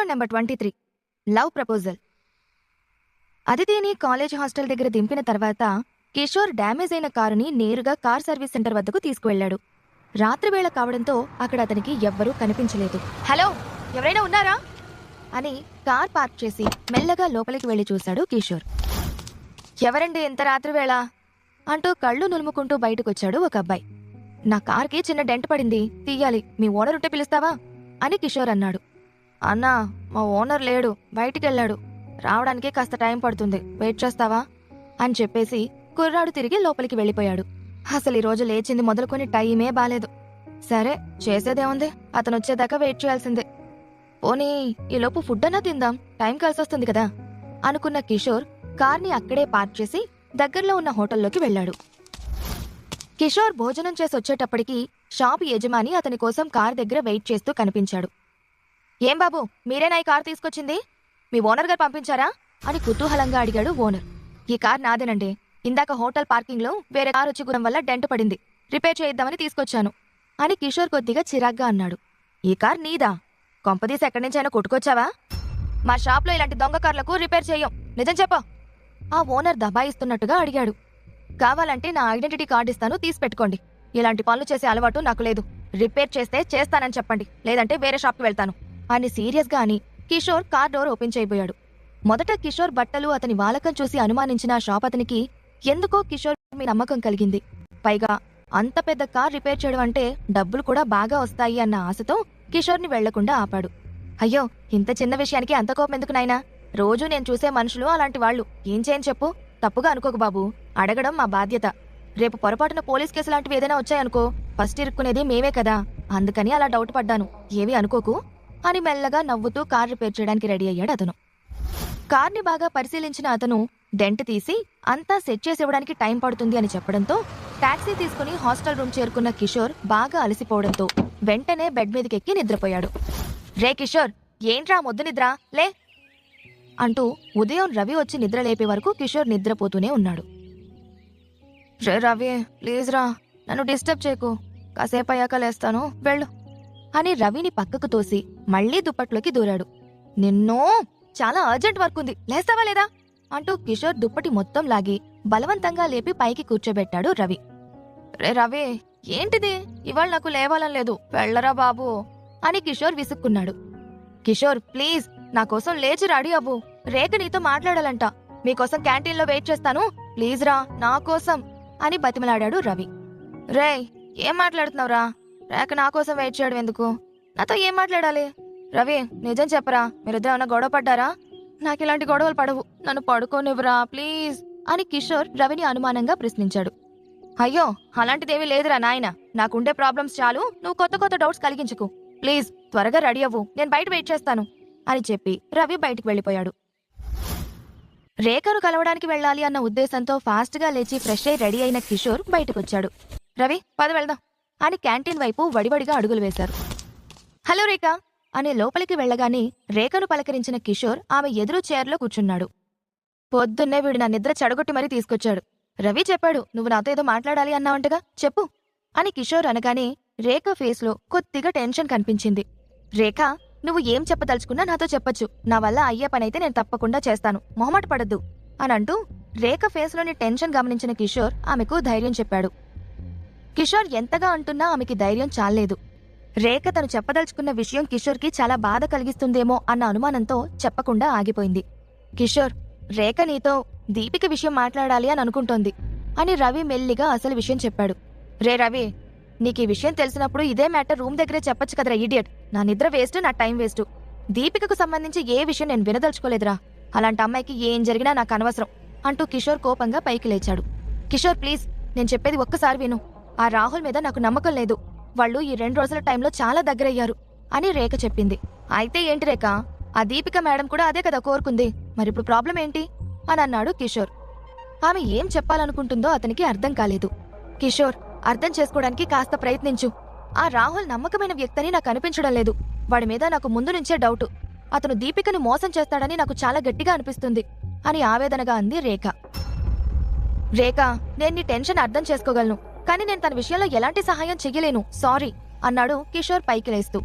Episode number 23 love proposal. అదితిని college hostel దగ్గర దింపిన తర్వాత కిషోర్ డ్యామేజ్ అయిన కారుని నేరుగా కార్ సర్వీస్ సెంటర్ వద్దకు తీసుకువెళ్లాడు. రాత్రివేళ కావడంతో అక్కడ అతనికి ఎవ్వరూ కనిపించలేదు. హలో, ఎవరైనా ఉన్నారా అని కార్ పార్క్ చేసి మెల్లగా లోపలికి వెళ్లి చూశాడు కిషోర్. ఎవరండి ఇంత రాత్రివేళ అంటూ కళ్ళు నులుముకుంటూ బయటకొచ్చాడు ఒక అబ్బాయి. నా కార్కి చిన్న డెంట్ పడింది, తీయాలి, మీ ఓనర్ ఉంటే పిలుస్తావా అని కిషోర్ అన్నాడు. అన్నా, మా ఓనర్ లేడు, బయటికెళ్ళాడు, రావడానికి కాస్త టైం పడుతుంది, వెయిట్ చేస్తావా అని చెప్పేసి కుర్రాడు తిరిగి లోపలికి వెళ్ళిపోయాడు. అసలు ఈ రోజు లేచింది మొదలుకొని టైమే బాలేదు. సరే, చేసేదేముంది, అతను వచ్చేదాకా వెయిట్ చేయాల్సిందే. పోనీ ఈలోపు ఫుడ్ అన్నా తిందాం, టైం కలిసొస్తుంది కదా అనుకున్న కిషోర్ కార్ని అక్కడే పార్క్ చేసి దగ్గరలో ఉన్న హోటల్లోకి వెళ్ళాడు. కిషోర్ భోజనం చేసి వచ్చేటప్పటికి షాప్ యజమాని అతని కోసం కార్ దగ్గర వెయిట్ చేస్తూ కనిపించాడు. ఏం బాబు, మీరేనా ఈ కార్ తీసుకొచ్చింది? మీ ఓనర్ గారు పంపించారా అని కుతూహలంగా అడిగాడు ఓనర్. ఈ కార్ నాదేనండి, ఇందాక హోటల్ పార్కింగ్ లో వేరే కార్ వచ్చి గురం వల్ల డెంట్ పడింది, రిపేర్ చేయిద్దామని తీసుకొచ్చాను అని కిషోర్ కొద్దిగా చిరాగ్గా అన్నాడు. ఈ కార్ నీదా? కొంపదీసి ఎక్కడి నుంచైనా కొట్టుకొచ్చావా? మా షాప్లో ఇలాంటి దొంగ కార్లకు రిపేర్ చేయం, నిజం చెప్పు ఆ ఓనర్ దబాయిస్తున్నట్టుగా అడిగాడు. కావాలంటే నా ఐడెంటిటీ కార్డు ఇస్తాను, తీసి పెట్టుకోండి. ఇలాంటి పనులు చేసే అలవాటు నాకు లేదు. రిపేర్ చేస్తే చేస్తానని చెప్పండి, లేదంటే వేరే షాప్కి వెళ్తాను అని సీరియస్గా అని కిషోర్ కార్ డోర్ ఓపెన్ చేయబోయాడు. మొదట కిషోర్ బట్టలు అతని వాలకం చూసి అనుమానించిన ఆ షాప్ అతనికి ఎందుకో కిషోర్ మీ నమ్మకం కలిగింది. పైగా అంత పెద్ద కార్ రిపేర్ చేయడం అంటే డబ్బులు కూడా బాగా వస్తాయి అన్న ఆశతో కిషోర్ని వెళ్లకుండా ఆపాడు. అయ్యో, ఇంత చిన్న విషయానికి అంత కోపం ఎందుకు నాయనా? రోజూ నేను చూసే మనుషులు అలాంటి వాళ్ళు, ఏం చేయని చెప్పు? తప్పుగా అనుకోకు బాబు, అడగడం మా బాధ్యత. రేపు పొరపాటున పోలీస్ కేసు లాంటివి ఏదైనా వచ్చాయనుకో, ఫస్ట్ ఇరుక్కునేది మేమే కదా, అందుకని అలా డౌట్ పడ్డాను, ఏమీ అనుకోకు అని మెల్లగా నవ్వుతూ కార్ రిపేర్ చేయడానికి రెడీ అయ్యాడు అతను. కార్ని బాగా పరిశీలించిన అతను డెంట్ తీసి అంతా సెట్ చేసి ఇవ్వడానికి టైం పడుతుంది అని చెప్పడంతో టాక్సీ తీసుకుని హాస్టల్ రూమ్ చేరుకున్న కిషోర్ బాగా అలసిపోవడంతో వెంటనే బెడ్ మీదకెక్కి నిద్రపోయాడు. రే కిషోర్, ఏంట్రా మొద్దు నిద్ర, లే అంటూ ఉదయం రవి వచ్చి నిద్ర లేపే వరకు కిషోర్ నిద్రపోతూనే ఉన్నాడు. రే రవి, ప్లీజ్ రా, నన్ను డిస్టర్బ్ చేయకు, కాసేపు అయ్యాక లేస్తాను, వెళ్ళు అని రవిని పక్కకు తోసి మళ్లీ దుప్పట్లోకి దూరాడు. నిన్నో చాలా అర్జెంట్ వర్క్ ఉంది, లేస్తావా లేదా అంటూ కిషోర్ దుప్పటి మొత్తం లాగి బలవంతంగా లేపి పైకి కూర్చోబెట్టాడు రవి. రే రవి, ఏంటిది, ఇవాళ నాకు లేవాలని లేదు, వెళ్ళరా బాబు అని కిషోర్ విసుక్కున్నాడు. కిషోర్ ప్లీజ్, నా కోసం లేచి రెడీ అవ్వు, రేఖ నీతో మాట్లాడాలంట, మీకోసం క్యాంటీన్లో వెయిట్ చేస్తాను, ప్లీజ్ రా, నా కోసం అని బతిమలాడాడు రవి. రే, ఏం మాట్లాడుతున్నావురా? రేఖ నా కోసం వెయిట్ చేయడం ఎందుకు? నాతో ఏం మాట్లాడాలి? రవి, నిజం చెప్పరా, మీరిద్దరు ఏమైనా గొడవ పడ్డారా? నాకు ఇలాంటి గొడవలు పడవు, నన్ను పడుకోనివ్వరా ప్లీజ్ అని కిషోర్ రవిని అనుమానంగా ప్రశ్నించాడు. అయ్యో, అలాంటిదేమీ లేదురా నాయన, నాకుండే ప్రాబ్లమ్స్ చాలు, నువ్వు కొత్త కొత్త డౌట్స్ కలిగించుకు, ప్లీజ్ త్వరగా రెడీ అవ్వు, నేను బయట వెయిట్ చేస్తాను అని చెప్పి రవి బయటికి వెళ్లిపోయాడు. రేఖను కలవడానికి వెళ్లాలి అన్న ఉద్దేశంతో ఫాస్ట్గా లేచి ఫ్రెష్ అయి రెడీ అయిన కిషోర్ బయటకొచ్చాడు. రవి, పద వెళ్దాం అని క్యాంటీన్ వైపు వడివడిగా అడుగులు వేశారు. హలో రేఖ అని లోపలికి వెళ్లగానే రేఖను పలకరించిన కిషోర్ ఆమె ఎదురు చైర్లో కూర్చున్నాడు. పొద్దున్నే వీడు నా నిద్ర చెడగొట్టి మరీ తీసుకొచ్చాడు. రవి చెప్పాడు, నువ్వు నాతో ఏదో మాట్లాడాలి అన్నావంటగా, చెప్పు అని కిషోర్ అనగానే రేఖ ఫేస్లో కొద్దిగా టెన్షన్ కనిపించింది. రేఖ, నువ్వు ఏం చెప్పదలుచుకున్నా నాతో చెప్పొచ్చు, నా వల్ల అయ్యే పనైతే నేను తప్పకుండా చేస్తాను, మొహమాట పడద్దు అని అంటూ రేఖ ఫేస్లోని టెన్షన్ గమనించిన కిషోర్ ఆమెకు ధైర్యం చెప్పాడు. కిషోర్ ఎంతగా అంటున్నా ఆమెకి ధైర్యం చాలేదు. రేఖ తను చెప్పదలుచుకున్న విషయం కిషోర్కి చాలా బాధ కలిగిస్తుందేమో అన్న అనుమానంతో చెప్పకుండా ఆగిపోయింది. కిషోర్, రేఖ నీతో దీపిక విషయం మాట్లాడాలి అని అనుకుంటోంది అని రవి మెల్లిగా అసలు విషయం చెప్పాడు. రే రవి, నీకీ విషయం తెలిసినప్పుడు ఇదే మ్యాటర్ రూమ్ దగ్గరే చెప్పొచ్చు కదరా ఇడియట్, నా నిద్ర వేస్ట్, నా టైం వేస్ట్. దీపికకు సంబంధించి ఏ విషయం నేను వినదలుచుకోలేదురా, అలాంటి అమ్మాయికి ఏం జరిగినా నాకు అనవసరం అంటూ కిషోర్ కోపంగా పైకి లేచాడు. కిషోర్ ప్లీజ్, నేను చెప్పేది ఒక్కసారి విను, ఆ రాహుల్ మీద నాకు నమ్మకం లేదు, వాళ్ళు ఈ 2 రోజుల టైంలో చాలా దగ్గరయ్యారు అని రేఖ చెప్పింది. అయితే ఏంటి రేఖ, ఆ దీపిక మేడం కూడా అదే కదా కోరుకుంది, మరిప్పుడు ప్రాబ్లం ఏంటి అని అన్నాడు కిషోర్. ఆమె ఏం చెప్పాలనుకుంటుందో అతనికి అర్థం కాలేదు. కిషోర్, అర్థం చేసుకోవడానికి కాస్త ప్రయత్నించు, ఆ రాహుల్ నమ్మకమైన వ్యక్తని నాకు అనిపించడం లేదు, వాడి మీద నాకు ముందు నుంచే డౌటు, అతను దీపికని మోసం చేస్తాడని నాకు చాలా గట్టిగా అనిపిస్తుంది అని ఆవేదనగా అంది రేఖ. రేఖ, నేను నీ టెన్షన్ అర్థం చేసుకోగలను, కానీ నేను తన విషయంలో ఎలాంటి సహాయం చెయ్యలేను, సారీ అన్నాడు కిషోర్ పైకి లేస్తూ.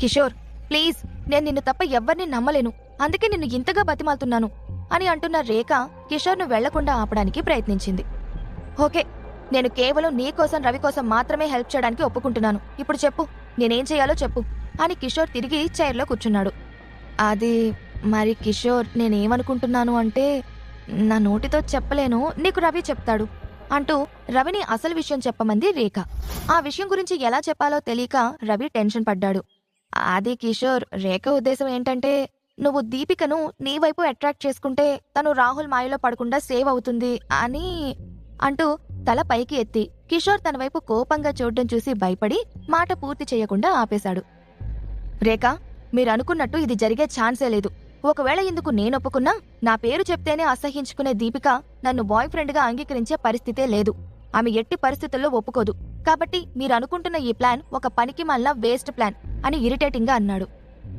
కిషోర్ ప్లీజ్, నేను నిన్ను తప్ప ఎవ్వరిని నమ్మలేను, అందుకే నిన్ను ఇంతగా బతిమాలుతున్నాను అని అంటున్న రేఖ కిషోర్ను వెళ్లకుండా ఆపడానికి ప్రయత్నించింది. ఓకే, నేను కేవలం నీకోసం రవి కోసం మాత్రమే హెల్ప్ చేయడానికి ఒప్పుకుంటున్నాను. ఇప్పుడు చెప్పు, నేనేం చేయాలో చెప్పు అని కిషోర్ తిరిగి చైర్లో కూర్చున్నాడు. అది మరి కిషోర్, నేనేమనుకుంటున్నాను అంటే నా నోటితో చెప్పలేను, నీకు రవి చెప్తాడు అంటూ రవిని అసలు విషయం చెప్పమంది రేఖ. ఆ విషయం గురించి ఎలా చెప్పాలో తెలియక రవి టెన్షన్ పడ్డాడు. అది కిషోర్, రేఖ ఉద్దేశం ఏంటంటే నువ్వు దీపికను నీ వైపు అట్రాక్ట్ చేసుకుంటే తను రాహుల్ మాయలో పడకుండా సేవ్ అవుతుంది అని అంటూ తల పైకి ఎత్తి కిషోర్ తన వైపు కోపంగా చూడడం చూసి భయపడి మాట పూర్తి చేయకుండా ఆపేశాడు. రేఖ, మీరనుకున్నట్టు ఇది జరిగే ఛాన్సే లేదు. ఒకవేళ ఇందుకు నేనొప్పుకున్నా నా పేరు చెప్తేనే అసహించుకునే దీపిక నన్ను బాయ్ ఫ్రెండ్గా అంగీకరించే పరిస్థితే లేదు. ఆమె ఎట్టి పరిస్థితుల్లో ఒప్పుకోదు. కాబట్టి మీరనుకుంటున్న ఈ ప్లాన్ ఒక పనికి మళ్ళా వేస్ట్ ప్లాన్ అని ఇరిటేటింగ్గా అన్నాడు.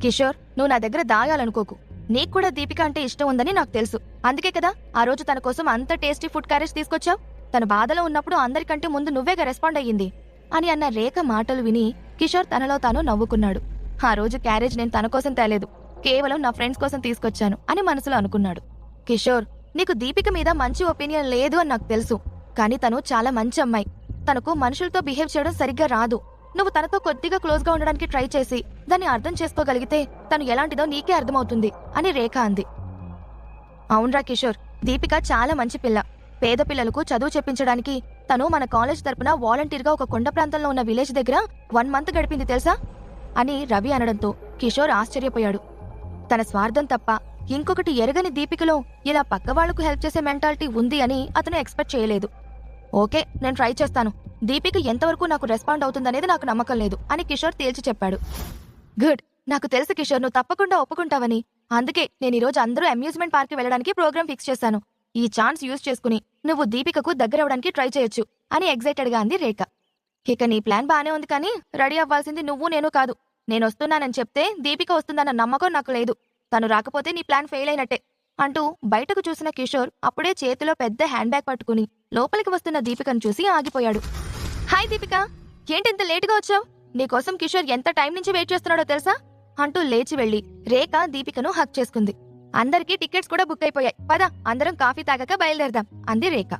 కిషోర్, నువ్వు నా దగ్గర దాయాలనుకోకు. నీకు కూడా దీపిక అంటే ఇష్టం ఉందని నాకు తెలుసు. అందుకే కదా ఆ రోజు తన కోసం అంత టేస్టీ ఫుడ్ క్యారేజ్ తీసుకొచ్చావు. తన బాధలో ఉన్నప్పుడు అందరికంటే ముందు నువ్వేగా రెస్పాండ్ అయ్యింది అని అన్న రేఖ మాటలు విని కిషోర్ తనలో తాను నవ్వుకున్నాడు. ఆ రోజు క్యారేజ్ నేను తన కోసం తేలేదు, కేవలం నా ఫ్రెండ్స్ కోసం తీసుకొచ్చాను అని మనసులో అనుకున్నాడు. కిషోర్, నీకు దీపిక మీద మంచి ఒపీనియన్ లేదు అని నాకు తెలుసు. కానీ తను చాలా మంచి అమ్మాయి. తనకు మనుషులతో బిహేవ్ చేయడం సరిగ్గా రాదు. నువ్వు తనతో కొద్దిగా క్లోజ్గా ఉండడానికి ట్రై చేసి దాన్ని అర్థం చేసుకోగలిగితే తను ఎలాంటిదో నీకే అర్థమవుతుంది అని రేఖ అంది. అవునరా కిషోర్, దీపిక చాలా మంచి పిల్ల. పేద పిల్లలకు చదువు చెప్పించడానికి తను మన కాలేజ్ తరపున వాలంటీర్గా ఒక కొండ ప్రాంతంలో ఉన్న విలేజ్ దగ్గర 1 మంత్ గడిపింది తెలుసా అని రవి అనడంతో కిషోర్ ఆశ్చర్యపోయాడు. తన స్వార్థం తప్ప ఇంకొకటి ఎరగని దీపికలో ఇలా పక్కవాళ్లకు హెల్ప్ చేసే మెంటాలిటీ ఉంది అని అతను ఎక్స్పెక్ట్ చేయలేదు. ఓకే, నేను ట్రై చేస్తాను. దీపిక ఎంతవరకు నాకు రెస్పాండ్ అవుతుందనేది నాకు నమ్మకం లేదు అని కిషోర్ తేల్చి చెప్పాడు. గుడ్, నాకు తెలుసు కిషోర్, నువ్వు తప్పకుండా ఒప్పుకుంటావని. అందుకే నేను ఈరోజు అందరూ అమ్యూజ్మెంట్ పార్క్ వెళ్ళడానికి ప్రోగ్రాం ఫిక్స్ చేశాను. ఈ ఛాన్స్ యూజ్ చేసుకుని నువ్వు దీపికకు దగ్గరవడానికి ట్రై చేయొచ్చు అని ఎగ్జైటెడ్గా అంది రేఖ. ఇక నీ ప్లాన్ బానే ఉంది, కానీ రెడీ అవ్వాల్సింది నువ్వు నేను కాదు. నేనొస్తున్నానని చెప్తే దీపిక వస్తుందన్న నమ్మకం నాకు లేదు. తను రాకపోతే నీ ప్లాన్ ఫెయిల్ అయినట్టే అంటూ బయటకు చూసిన కిషోర్ అప్పుడే చేతిలో పెద్ద హ్యాండ్ బ్యాగ్ పట్టుకుని లోపలికి వస్తున్న దీపికను చూసి ఆగిపోయాడు. హాయ్ దీపిక, ఏంటింత లేటుగా వచ్చావు? నీకోసం కిషోర్ ఎంత టైం నుంచి వెయిట్ చేస్తున్నాడో తెలుసా అంటూ లేచి వెళ్లి రేఖ దీపికను హక్ చేసుకుంది. అందరికీ టికెట్స్ కూడా బుక్ అయిపోయాయి, పద అందరం కాఫీ తాగాక బయలుదేరదాం అంది రేఖ.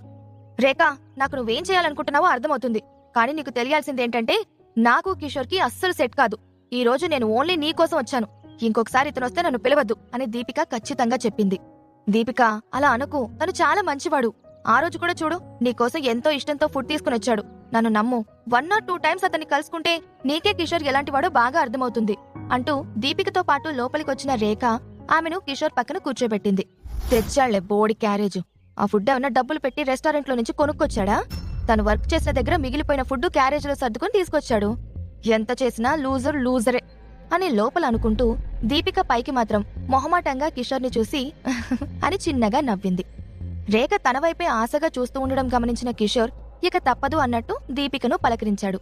రేఖ, నాకు నువ్వేం చేయాలనుకుంటున్నావో అర్థమవుతుంది, కానీ నీకు తెలియాల్సిందేంటంటే నాకు కిషోర్కి అస్సలు సెట్ కాదు. ఈ రోజు నేను ఓన్లీ నీ కోసం వచ్చాను. ఇంకొకసారి ఇతనొస్తే నన్ను పిలవద్దు అని దీపిక ఖచ్చితంగా చెప్పింది. దీపిక, అలా అనుకు, తను చాలా మంచివాడు. ఆ రోజు కూడా చూడు, నీకోసం ఎంతో ఇష్టంతో ఫుడ్ తీసుకుని వచ్చాడు. నన్ను నమ్ము, 1 or 2 టైమ్స్ అతన్ని కలుసుకుంటే నీకే కిషోర్ ఎలాంటివాడో బాగా అర్థమవుతుంది అంటూ దీపికతో పాటు లోపలికొచ్చిన రేఖ ఆమెను కిషోర్ పక్కన కూర్చోబెట్టింది. తెచ్చాళ్లే బోడి క్యారేజ్. ఆ ఫుడ్ ఏమన్నా డబ్బులు పెట్టి రెస్టారెంట్లో నుంచి కొనుక్కొచ్చాడా? తను వర్క్ చేసిన దగ్గర మిగిలిపోయిన ఫుడ్ క్యారేజ్లో సర్దుకుని తీసుకొచ్చాడు. ఎంత చేసినా లూజరే అని లోపల అనుకుంటూ దీపిక పైకి మాత్రం మొహమాటంగా కిషోర్ని చూసి అని చిన్నగా నవ్వింది. రేఖ తన వైపే ఆశగా చూస్తూ ఉండడం గమనించిన కిషోర్ ఇక తప్పదు అన్నట్టు దీపికను పలకరించాడు.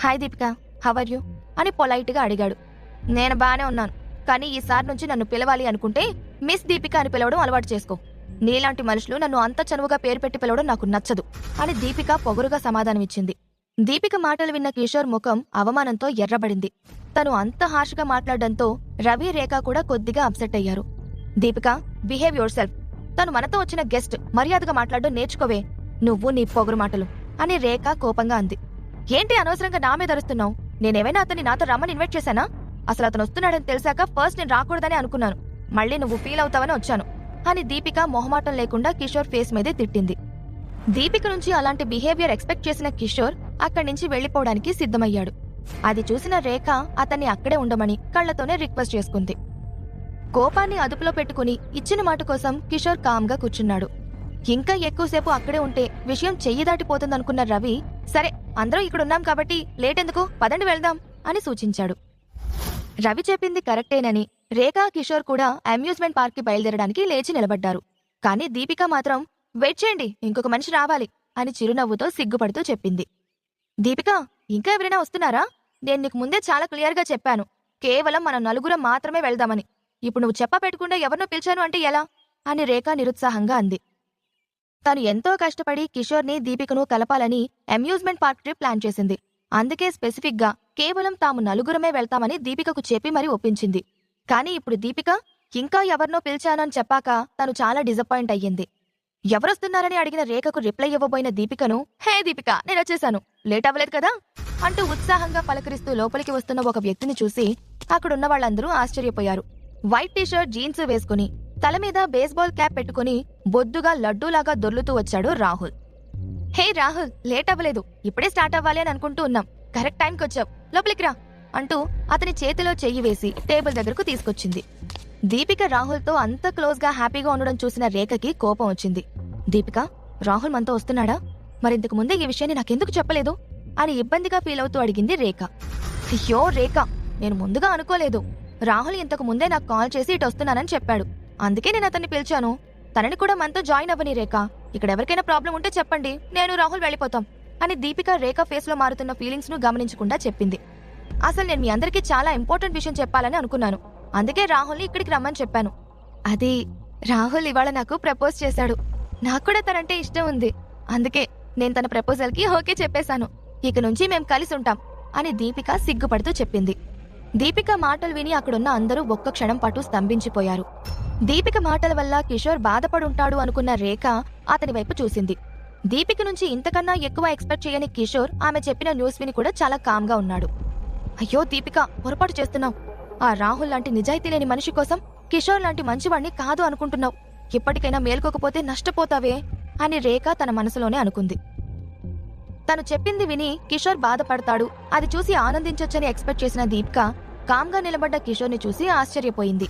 Hi Deepika, how are you అని పొలైట్గా అడిగాడు. నేను బానే ఉన్నాను, కానీ ఈసారి నుంచి నన్ను పిలవాలి అనుకుంటే మిస్ దీపిక అని పిలవడం అలవాటు చేసుకో. నీలాంటి మనుషులు నన్ను అంత చనువుగా పేరు పెట్టి పిలవడం నాకు నచ్చదు అని దీపిక పొగరుగా సమాధానమిచ్చింది. దీపిక మాటలు విన్న కిషోర్ ముఖం అవమానంతో ఎర్రబడింది. తను అంత హార్ష్గా మాట్లాడడంతో రవి, రేఖ కూడా కొద్దిగా అప్సెట్ అయ్యారు. Deepika, behave your self. తను మనతో వచ్చిన గెస్ట్, మర్యాదగా మాట్లాడడం నేర్చుకోవే. నువ్వు నీ పొగరు మాటలు అని రేఖ కోపంగా అంది. ఏంటి అనవసరంగా నా మీద అరుస్తున్నావు? నేనేమైనా అతన్ని నాతో రమ్మని ఇన్వైట్ చేశానా? అసలు అతను వస్తున్నాడని తెలిసాక ఫస్ట్ నేను రాకూడదని అనుకున్నాను. మళ్ళీ నువ్వు ఫీల్ అవుతావని వచ్చాను అని దీపిక మొహమాటం లేకుండా కిషోర్ ఫేస్ మీదే తిట్టింది. దీపిక నుంచి అలాంటి బిహేవియర్ ఎక్స్పెక్ట్ చేసిన కిషోర్ అక్కడి నుంచి వెళ్లిపోవడానికి సిద్ధమయ్యాడు. అది చూసిన రేఖ అతన్ని అక్కడే ఉండమని కళ్లతోనే రిక్వెస్ట్ చేసుకుంది. కోపాన్ని అదుపులో పెట్టుకుని ఇచ్చిన మాట కోసం కిషోర్ కామ్గా కూర్చున్నాడు. ఇంకా ఎక్కువసేపు అక్కడే ఉంటే విషయం చెయ్యి దాటిపోతుందనుకున్న రవి, సరే అందరం ఇక్కడున్నాం కాబట్టి లేటెందుకు, పదండి వెళ్దాం అని సూచించాడు. రవి చెప్పింది కరెక్టేనని రేఖ, కిషోర్ కూడా అమ్యూజ్మెంట్ పార్క్ కి బయలుదేరడానికి లేచి నిలబడ్డారు. కానీ దీపిక మాత్రం వెయిట్ చేయండి, ఇంకొక మనిషి రావాలి అని చిరునవ్వుతో సిగ్గుపడుతూ చెప్పింది. దీపిక, ఇంకా ఎవరైనా వస్తున్నారా? నేను నీకు ముందే చాలా క్లియర్గా చెప్పాను, కేవలం మన నలుగురం మాత్రమే వెళ్దామని. ఇప్పుడు నువ్వు చెప్ప పెట్టుకుంటే ఎవరినో పిలిచాను అంటే ఎలా అని రేఖ నిరుత్సాహంగా అంది. తను ఎంతో కష్టపడి కిషోర్ని, దీపికను కలపాలని అమ్యూజ్మెంట్ పార్క్ ట్రిప్ ప్లాన్ చేసింది. అందుకే స్పెసిఫిక్ గా కేవలం తాము నలుగురమే వెళ్తామని దీపికకు చెప్పి మరీ ఒప్పించింది. కానీ ఇప్పుడు దీపిక ఇంకా ఎవరినో పిలిచానని చెప్పాక తను చాలా డిసప్పాయింట్ అయ్యింది. ఎవరొస్తున్నారని అడిగిన రేఖకు రిప్లై ఇవ్వబోయిన దీపికను, హే దీపిక, నేనొచ్చేశాను, లేట్ అవ్వలేదు కదా అంటూ ఉత్సాహంగా పలకరిస్తూ లోపలికి వస్తున్న ఒక వ్యక్తిని చూసి అక్కడున్న వాళ్ళందరూ ఆశ్చర్యపోయారు. వైట్ టీషర్ట్, జీన్స్ వేసుకుని తల మీద బేస్బాల్ క్యాప్ పెట్టుకుని బొద్దుగా లడ్డూలాగా దొర్లుతూ వచ్చాడు రాహుల్. హే రాహుల్, లేట్ అవ్వలేదు, ఇప్పుడే స్టార్ట్ అవ్వాలి అని అనుకుంటూ ఉన్నాం, కరెక్ట్ టైంకి వచ్చావు, లోపలికి రా అంటూ అతని చేతిలో చెయ్యి వేసి టేబుల్ దగ్గరకు తీసుకొచ్చింది. దీపిక రాహుల్తో అంత క్లోజ్గా హ్యాపీగా ఉండడం చూసిన రేఖకి కోపం వచ్చింది. దీపిక, రాహుల్ మనతో వస్తున్నాడా? మరింతకు ముందే ఈ విషయాన్ని నాకెందుకు చెప్పలేదు అని ఇబ్బందిగా ఫీల్ అవుతూ అడిగింది రేఖ. అయ్యో రేఖ, నేను ముందుగా అనుకోలేదు. రాహుల్ ఇంతకు ముందే నాకు కాల్ చేసి ఇటు వస్తున్నానని చెప్పాడు, అందుకే నేను అతన్ని పిలిచాను. తనని కూడా మనతో జాయిన్ అవ్వని రేఖ. ఇక్కడ ఎవరికైనా ప్రాబ్లం ఉంటే చెప్పండి, నేను రాహుల్ వెళ్ళిపోతాం అని దీపిక రేఖ ఫేస్లో మారుతున్న ఫీలింగ్స్ ను గమనించకుండా చెప్పింది. అసలు నేను మీ అందరికీ చాలా ఇంపార్టెంట్ విషయం చెప్పాలని అనుకున్నాను, అందుకే రాహుల్ని ఇక్కడికి రమ్మని చెప్పాను. అది రాహుల్ ఇవాళ నాకు ప్రపోజ్ చేశాడు. నాకు కూడా తనంటే ఇష్టం ఉంది, అందుకే నేను తన ప్రపోజల్కి ఓకే చెప్పేశాను. ఇక నుంచి మేం కలిసి ఉంటాం అని దీపిక సిగ్గుపడుతూ చెప్పింది. దీపిక మాటలు విని అక్కడున్న అందరూ ఒక్క క్షణం పాటు స్తంభించిపోయారు. దీపిక మాటల వల్ల కిషోర్ బాధపడుంటాడు అనుకున్న రేఖ అతని వైపు చూసింది. దీపిక నుంచి ఇంతకన్నా ఎక్కువ ఎక్స్పెక్ట్ చేయని కిషోర్ ఆమె చెప్పిన న్యూస్ విని కూడా చాలా కామ్గా ఉన్నాడు. అయ్యో దీపిక, పొరపాటు చేస్తున్నావు. ఆ రాహుల్ లాంటి నిజాయితీ లేని మనిషి కోసం కిషోర్ లాంటి మంచివాణ్ణి కాదు అనుకుంటున్నావు. ఇప్పటికైనా మేల్కోకపోతే నష్టపోతావే అని రేఖ తన మనసులోనే అనుకుంది. తను చెప్పింది విని కిషోర్ బాధపడతాడు, అది చూసి ఆనందించొచ్చని ఎక్స్పెక్ట్ చేసిన దీపిక కామ్గా నిలబడ్డ కిషోర్ని చూసి ఆశ్చర్యపోయింది.